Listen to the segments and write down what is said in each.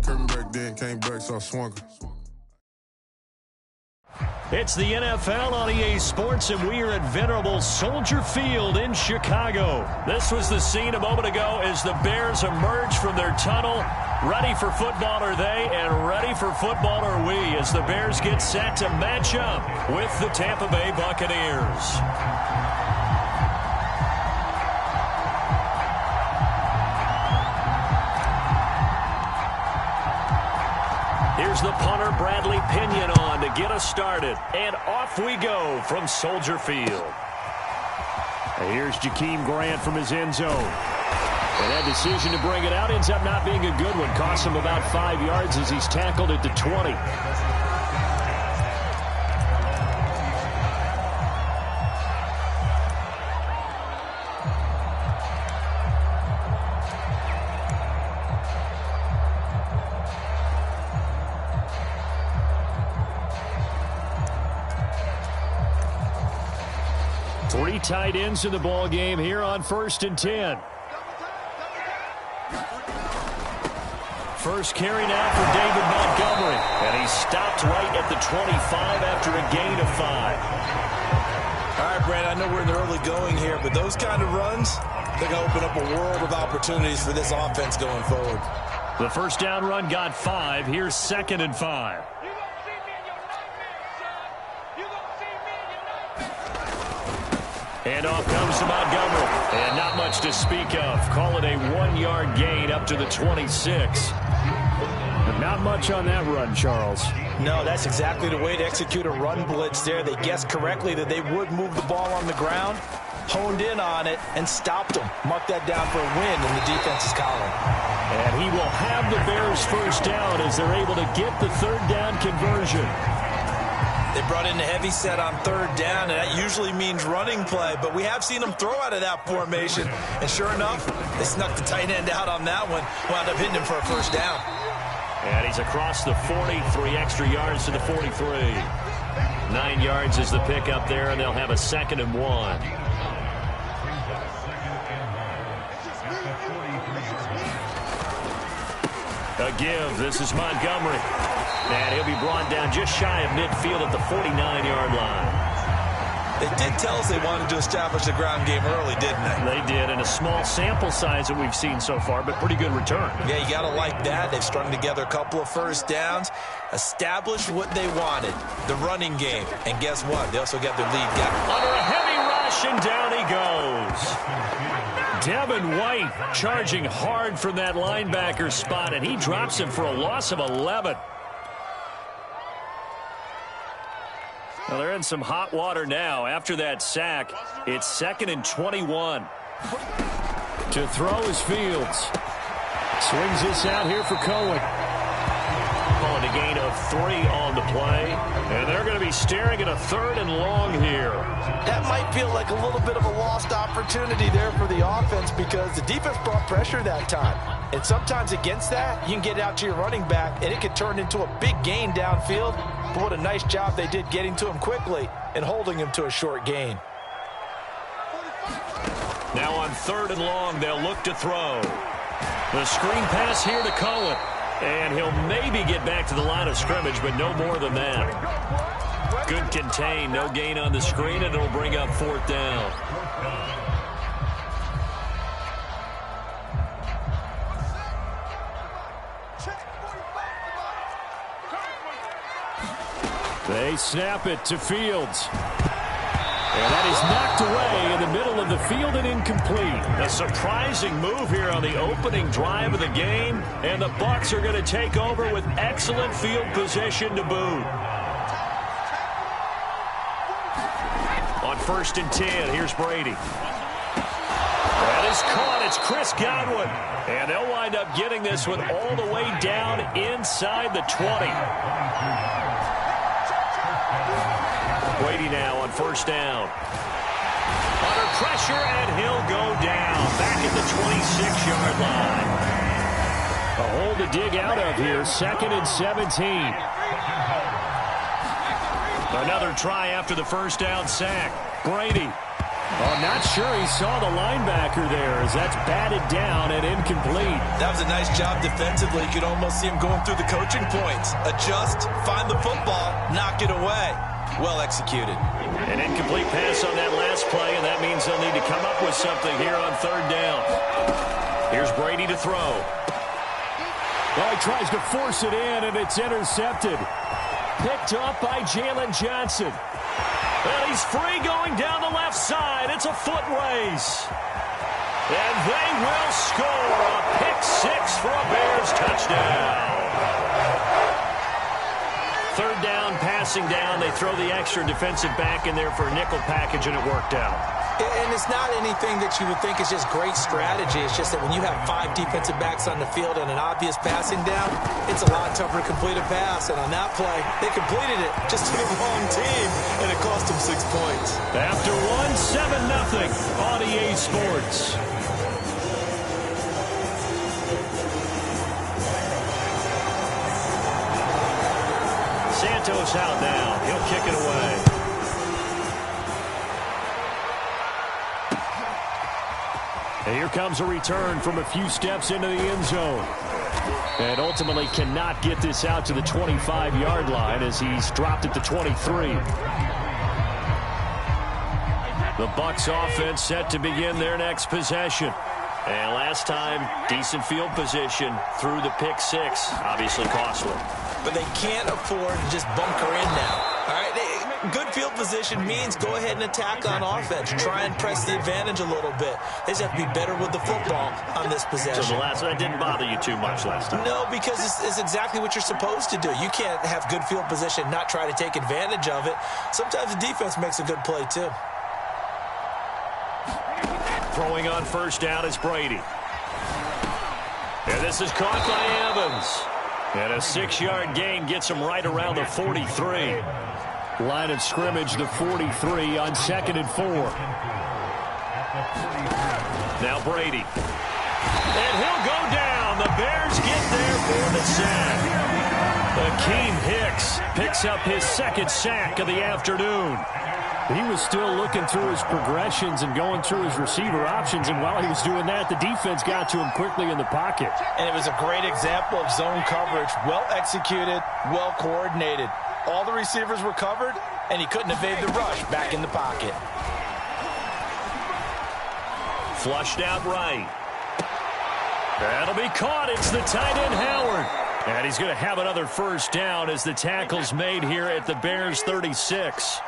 Coming back then, came back, so I swung her. It's the NFL on EA Sports, and we are at venerable Soldier Field in Chicago. This was the scene a moment ago as the Bears emerge from their tunnel. Ready for football are they, and ready for football are we, as the Bears get set to match up with the Tampa Bay Buccaneers. Here's the punter, Bradley Pinion, on to get us started. And off we go from Soldier Field. And here's Jakeem Grant from his end zone. And that decision to bring it out ends up not being a good one. Costs him about 5 yards as he's tackled at the 20. 3 tight ends in the ball game here on 1st and 10. First carry now for David Montgomery. And he stopped right at the 25 after a gain of 5. All right, Brad, I know we're in the early going here, but those kind of runs, they're going to open up a world of opportunities for this offense going forward. The first down run got 5. Here's 2nd and 5. And off comes to Montgomery. And not much to speak of. Call it a 1-yard gain up to the 26. But not much on that run, Charles. No, that's exactly the way to execute a run blitz there. They guessed correctly that they would move the ball on the ground, honed in on it, and stopped them. Mark that down for a win in the defense's column. And he will have the Bears first down as they're able to get the 3rd down conversion. They brought in the heavy set on 3rd down, and that usually means running play, but we have seen them throw out of that formation. And sure enough, they snuck the tight end out on that one, wound up hitting him for a first down. And he's across the 40, 3 extra yards to the 43. 9 yards is the pickup there, and they'll have a 2nd and 1. A give. This is Montgomery. And he'll be brought down just shy of midfield at the 49-yard line. They did tell us they wanted to establish the ground game early, didn't they? They did, and a small sample size that we've seen so far, but pretty good return. Yeah, you got to like that. They've strung together a couple of first downs, established what they wanted, the running game. And guess what? They also got their lead guy. Under a heavy rush, and down he goes. Devin White charging hard from that linebacker spot, and he drops him for a loss of 11. Well, they're in some hot water now. After that sack, it's 2nd and 21. To throw is Fields. Swings this out here for Cohen. On a gain of 3 on the play. And they're going to be staring at a 3rd and long here. That might feel like a little bit of a lost opportunity there for the offense because the defense brought pressure that time. And sometimes against that, you can get out to your running back, and it can turn into a big gain downfield. But what a nice job they did getting to him quickly and holding him to a short gain. Now on 3rd and long, they'll look to throw. The screen pass here to Cohen. And he'll maybe get back to the line of scrimmage, but no more than that. Good contain, no gain on the screen, and it'll bring up 4th down. They snap it to Fields. And that is knocked away in the middle of the field and incomplete. A surprising move here on the opening drive of the game. And the Bucs are going to take over with excellent field position to boot. On 1st and 10, here's Brady. That is caught. It's Chris Godwin. And they'll wind up getting this one all the way down inside the 20. Brady now on 1st down. Under pressure, and he'll go down. Back at the 26-yard line. A hole to dig out of here. 2nd and 17. Another try after the first down sack. Brady Oh, I'm not sure he saw the linebacker there as that's batted down and incomplete. That was a nice job defensively. You could almost see him going through the coaching points. Adjust, find the football, knock it away. Well executed. An incomplete pass on that last play, and that means they'll need to come up with something here on third down. Here's Brady to throw. Well, he tries to force it in, and it's intercepted. Picked up by Jalen Johnson. And he's free going down the left side. It's a foot race. And they will score a pick six for a Bears touchdown. Third down, passing down. They throw the extra defensive back in there for a nickel package, and it worked out. And it's not anything that you would think is just great strategy. It's just that when you have 5 defensive backs on the field and an obvious passing down, it's a lot tougher to complete a pass. And on that play, they completed it just to the wrong team, and it cost them 6 points. After one, 7-0 on EA Sports. Santos out now. He'll kick it away. And here comes a return from a few steps into the end zone. And ultimately cannot get this out to the 25-yard line as he's dropped at the 23. The Bucs offense set to begin their next possession. And last time, decent field position through the pick six. Obviously costly. But they can't afford to just bunker in now. All right, good field position means go ahead and attack on offense. Try and press the advantage a little bit. They just have to be better with the football on this possession. So that didn't bother you too much last time? No, because it's exactly what you're supposed to do. You can't have good field position, not try to take advantage of it. Sometimes the defense makes a good play, too. Throwing on first down is Brady. And this is caught by Evans. And a 6-yard gain gets him right around the 43. Line of scrimmage, the 43 on 2nd and 4. Now Brady. And he'll go down. The Bears get there for the sack. Akeem Hicks picks up his 2nd sack of the afternoon. He was still looking through his progressions and going through his receiver options, and while he was doing that, the defense got to him quickly in the pocket. And it was a great example of zone coverage. Well executed, well coordinated. All the receivers were covered, and he couldn't evade the rush back in the pocket. Flushed out right. That'll be caught. It's the tight end, Howard. And he's going to have another first down as the tackle's made here at the Bears' 36.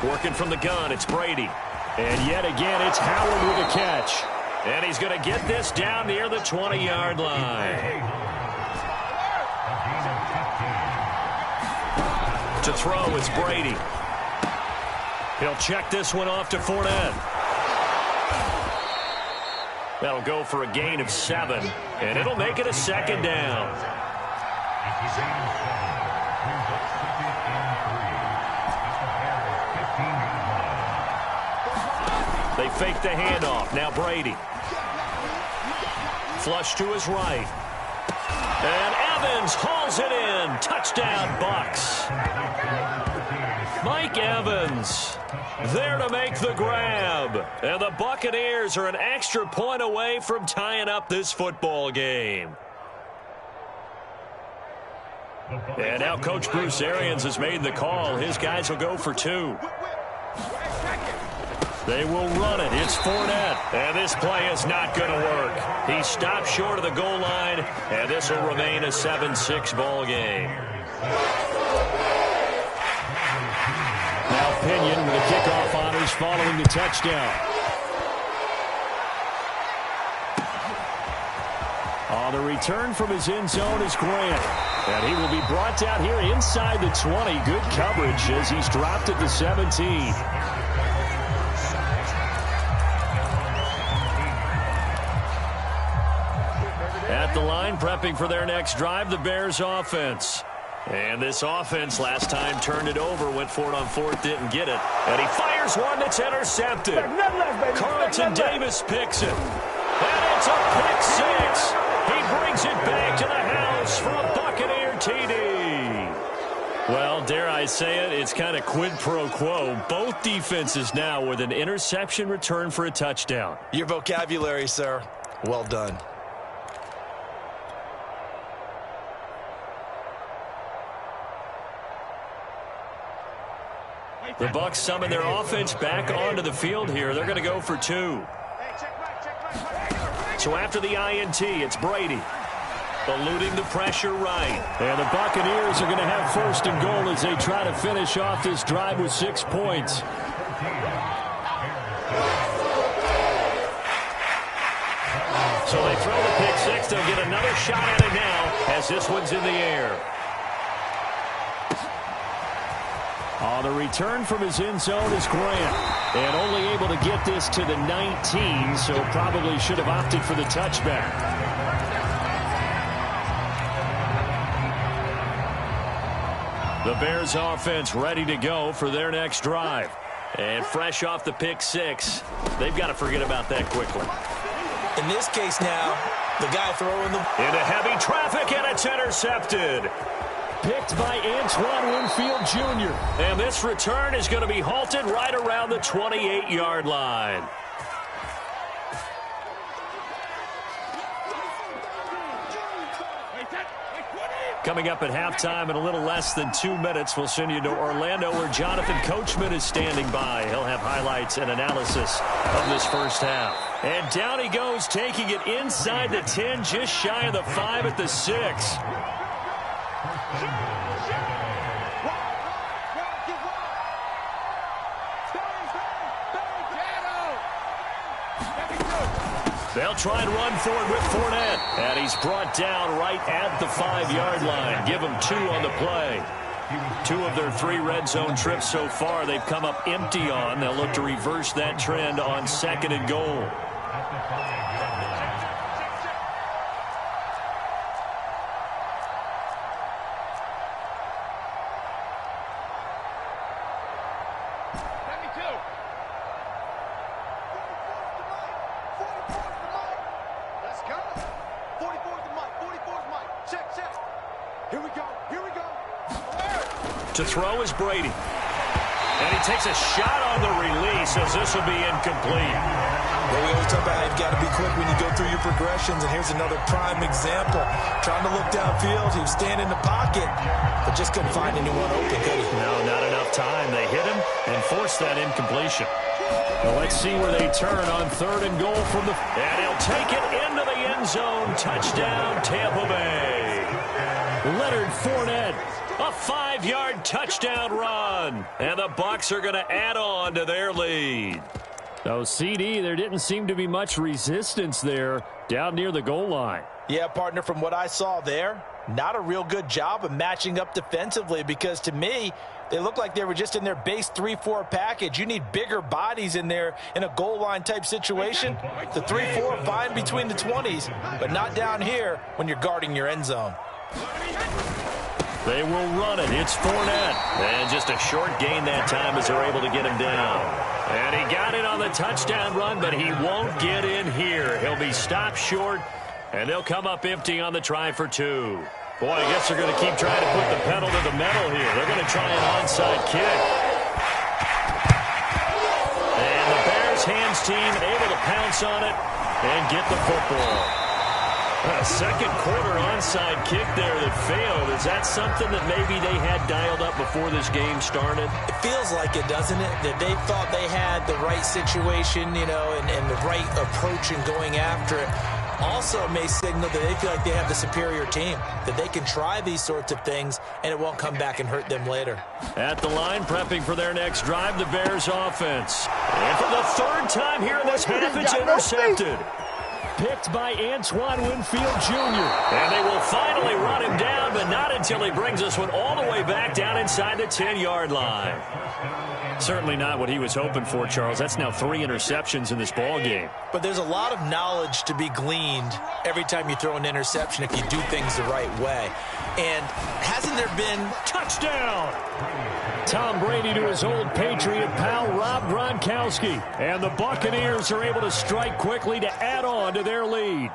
Working from the gun, it's Brady. And yet again, it's Howard with a catch. And he's going to get this down near the 20-yard line. To throw, it's Brady. He'll check this one off to Fournette. That'll go for a gain of 7, and it'll make it a 2nd down. They fake the handoff. Now Brady. Flush to his right. And Evans hauls it in. Touchdown, Bucs. Mike Evans there to make the grab. And the Buccaneers are an extra point away from tying up this football game. And now Coach Bruce Arians has made the call. His guys will go for 2. They will run it. It's Fournette. And this play is not going to work. He stopped short of the goal line, and this will remain a 7-6 ball game. Now Pinion with the kickoff honors following the touchdown. On the return from his end zone is Grant. And he will be brought down here inside the 20. Good coverage as he's dropped at the 17. At the line, prepping for their next drive, the Bears offense. And this offense last time turned it over, went for it on 4th, didn't get it. And he fires one that's intercepted. Carlton Davis picks it. And it's a pick 6. He brings it back to the house for a Buccaneer TD. Well, dare I say it, it's kind of quid pro quo. Both defenses now with an interception return for a touchdown. Your vocabulary, sir. Well done. The Bucs summon their offense back onto the field here. They're going to go for 2. So after the INT, it's Brady. Eluding the pressure right. And the Buccaneers are going to have 1st and goal as they try to finish off this drive with 6 points. So they throw the pick 6. They'll get another shot at it now as this one's in the air. On the return from his end zone is Grant. And only able to get this to the 19, so probably should have opted for the touchback. The Bears offense ready to go for their next drive. And fresh off the pick 6, they've got to forget about that quickly. In this case now, the guy throwing the... Into heavy traffic, and it's intercepted. Picked by Antoine Winfield Jr. And this return is going to be halted right around the 28-yard line. Coming up at halftime in a little less than 2 minutes, we'll send you to Orlando where Jonathan Coachman is standing by. He'll have highlights and analysis of this first half. And down he goes, taking it inside the 10, just shy of the 5 at the 6. They'll try and run forward with Fournette. And he's brought down right at the 5-yard line. Give him 2 on the play. 2 of their 3 red zone trips so far they've come up empty on. They'll look to reverse that trend on 2nd and goal. To throw is Brady. And he takes a shot on the release as this will be incomplete. Well, we always talk about how you've got to be quick when you go through your progressions, and here's another prime example. Trying to look downfield, he was standing in the pocket, but just couldn't find anyone open, could he? No, not enough time. They hit him and forced that incompletion. Well, let's see where they turn on 3rd and goal from the... And he'll take it into the end zone. Touchdown, Tampa Bay. Leonard Fournette. A 5-yard touchdown run. And the Bucs are going to add on to their lead. So, CD, there didn't seem to be much resistance there down near the goal line. Yeah, partner, from what I saw there, not a real good job of matching up defensively because, to me, they looked like they were just in their base 3-4 package. You need bigger bodies in there in a goal line type situation. The 3-4 fine between the 20s, but not down here when you're guarding your end zone. They will run it. It's Fournette. And just a short gain that time as they're able to get him down. And he got it on the touchdown run, but he won't get in here. He'll be stopped short, and they'll come up empty on the try for 2. Boy, I guess they're going to keep trying to put the pedal to the metal here. They're going to try an onside kick. And the Bears hands team able to pounce on it and get the football. A second quarter onside kick there that failed. Is that something that maybe they had dialed up before this game started? It feels like it, doesn't it? That they thought they had the right situation, you know, and the right approach in going after it. Also may signal that they feel like they have the superior team, that they can try these sorts of things and it won't come back and hurt them later. At the line, prepping for their next drive, the Bears offense. And for the 3rd time here in this half, it's intercepted. Picked by Antoine Winfield Jr. And they will finally run him down, but not until he brings this one all the way back down inside the 10-yard line. Certainly not what he was hoping for, Charles. That's now 3 interceptions in this ball game. But there's a lot of knowledge to be gleaned every time you throw an interception if you do things the right way. And hasn't there been... Touchdown! Tom Brady to his old Patriot pal, Rob Gronkowski. And the Buccaneers are able to strike quickly to add on to their lead.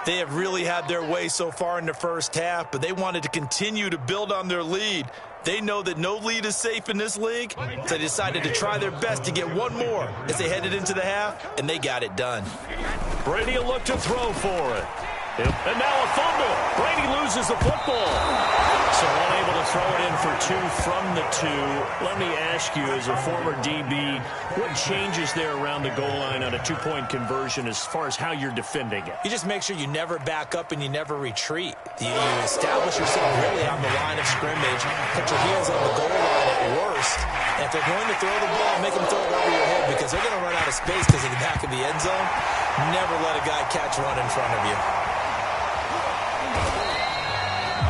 They have really had their way so far in the first half, but they wanted to continue to build on their lead. They know that no lead is safe in this league, so they decided to try their best to get one more as they headed into the half, and they got it done. Brady will look to throw for it. And now a fumble. Brady loses the football. So unable to throw it in for 2 from the 2. Let me ask you, as a former DB, what changes there around the goal line on a 2-point conversion as far as how you're defending it? You just make sure you never back up and you never retreat. You establish yourself really on the line of scrimmage, put your heels on the goal line at worst, and if they're going to throw the ball, make them throw it over your head because they're going to run out of space because of the back of the end zone. Never let a guy catch one in front of you.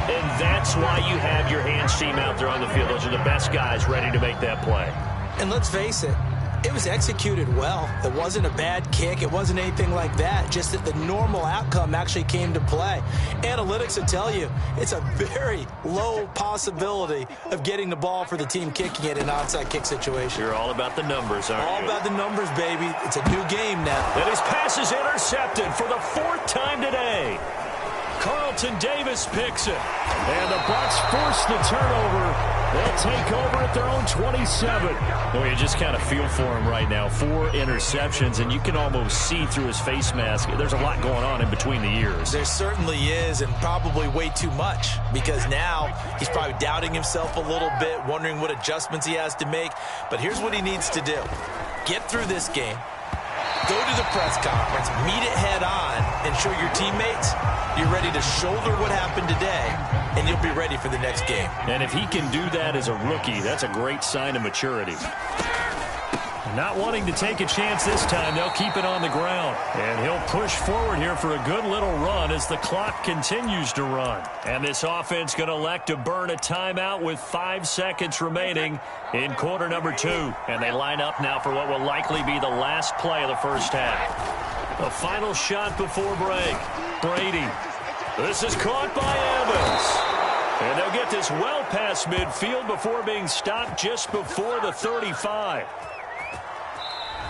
And that's why you have your hands team out there on the field. Those are the best guys ready to make that play. And let's face it, it was executed well. It wasn't a bad kick. It wasn't anything like that. Just that the normal outcome actually came to play. Analytics will tell you it's a very low possibility of getting the ball for the team kicking it in an onside kick situation. You're all about the numbers, aren't you? All about the numbers, baby. It's a new game now. And his pass is intercepted for the 4th time today. Carlton Davis picks it. And the Bucs force the turnover. They'll take over at their own 27. Boy, you just kind of feel for him right now. 4 interceptions, and you can almost see through his face mask. There's a lot going on in between the years. There certainly is, and probably way too much, because now he's probably doubting himself a little bit, wondering what adjustments he has to make. But here's what he needs to do. Get through this game. Go to the press conference, meet it head on, and show your teammates you're ready to shoulder what happened today, and you'll be ready for the next game. And if he can do that as a rookie, that's a great sign of maturity. Not wanting to take a chance this time, they'll keep it on the ground. And he'll push forward here for a good little run as the clock continues to run. And this offense going to elect to burn a timeout with 5 seconds remaining in quarter number 2. And they line up now for what will likely be the last play of the first half. A final shot before break. Brady. This is caught by Evans. And they'll get this well past midfield before being stopped just before the 35.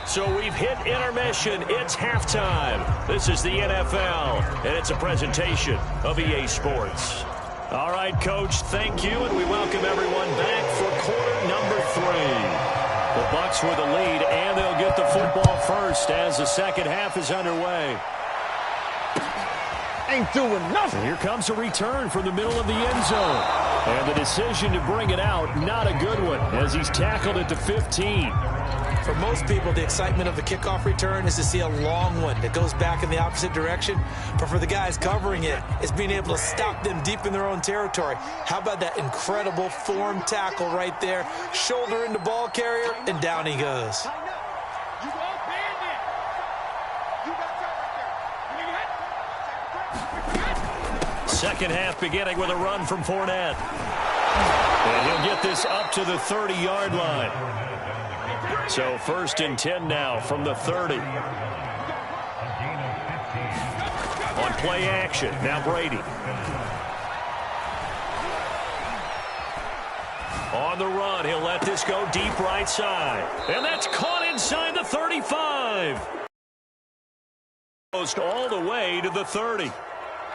So we've hit intermission. It's halftime. This is the NFL, and it's a presentation of EA Sports. All right, Coach, thank you, and we welcome everyone back for quarter number 3. The Bucs with the lead, and they'll get the football first as the second half is underway. Ain't doing nothing. And here comes a return from the middle of the end zone. And the decision to bring it out, not a good one, as he's tackled at the 15. For most people, the excitement of the kickoff return is to see a long one that goes back in the opposite direction. But for the guys covering it, it's being able to stop them deep in their own territory. How about that incredible form tackle right there? Shoulder into ball carrier, and down he goes. Second half beginning with a run from Fournette. And he'll get this up to the 30-yard line. So 1st and 10 now from the 30. On play action, now Brady. On the run, he'll let this go deep right side. And that's caught inside the 35. All the way to the 30.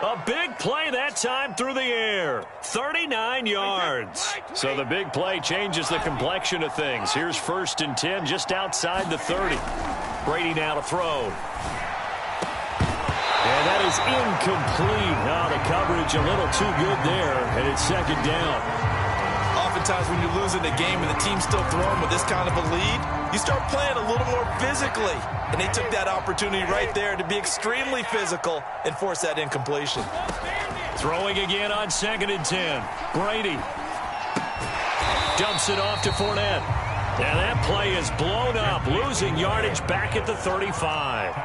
A big play that time through the air. 39 yards. So the big play changes the complexion of things. Here's 1st and 10 just outside the 30. Brady now to throw. And that is incomplete. Now the coverage a little too good there, and it's 2nd down. Oftentimes when you're losing a game and the team's still throwing with this kind of a lead, you start playing a little more physically. And they took that opportunity right there to be extremely physical and force that incompletion. Throwing again on 2nd and 10. Brady dumps it off to Fournette. And that play is blown up, losing yardage back at the 35.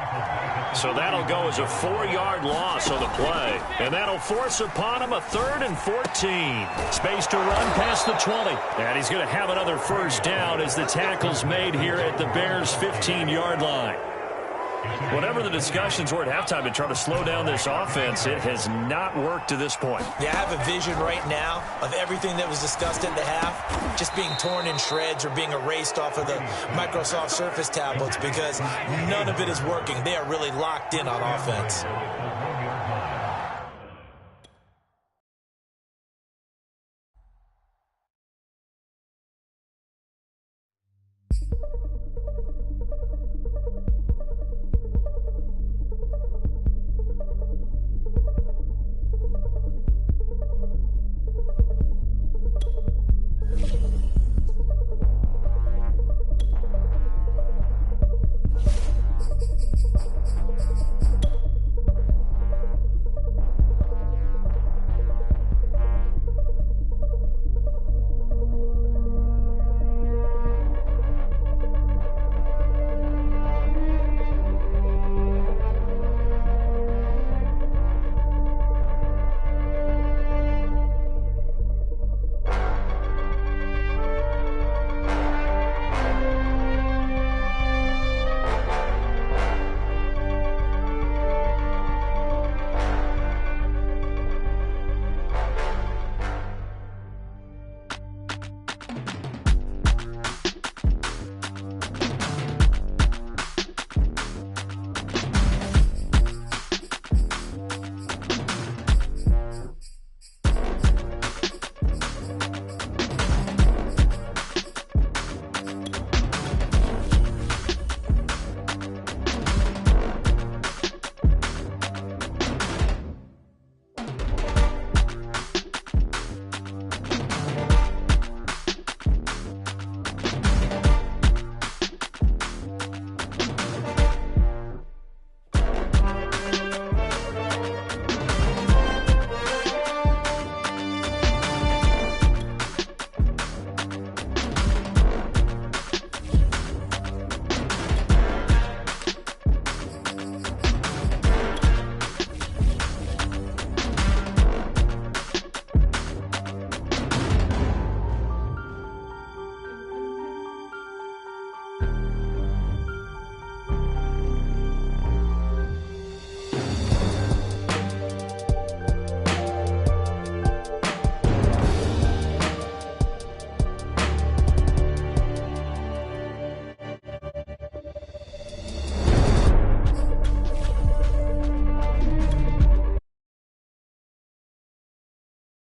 So that'll go as a 4-yard loss on the play. And that'll force upon him a 3rd and 14. Space to run past the 20. And he's going to have another first down as the tackle's made here at the Bears' 15-yard line. Whatever the discussions were at halftime to try to slow down this offense, it has not worked to this point. Yeah, I have a vision right now of everything that was discussed at the half just being torn in shreds or being erased off of the Microsoft Surface tablets because none of it is working. They are really locked in on offense.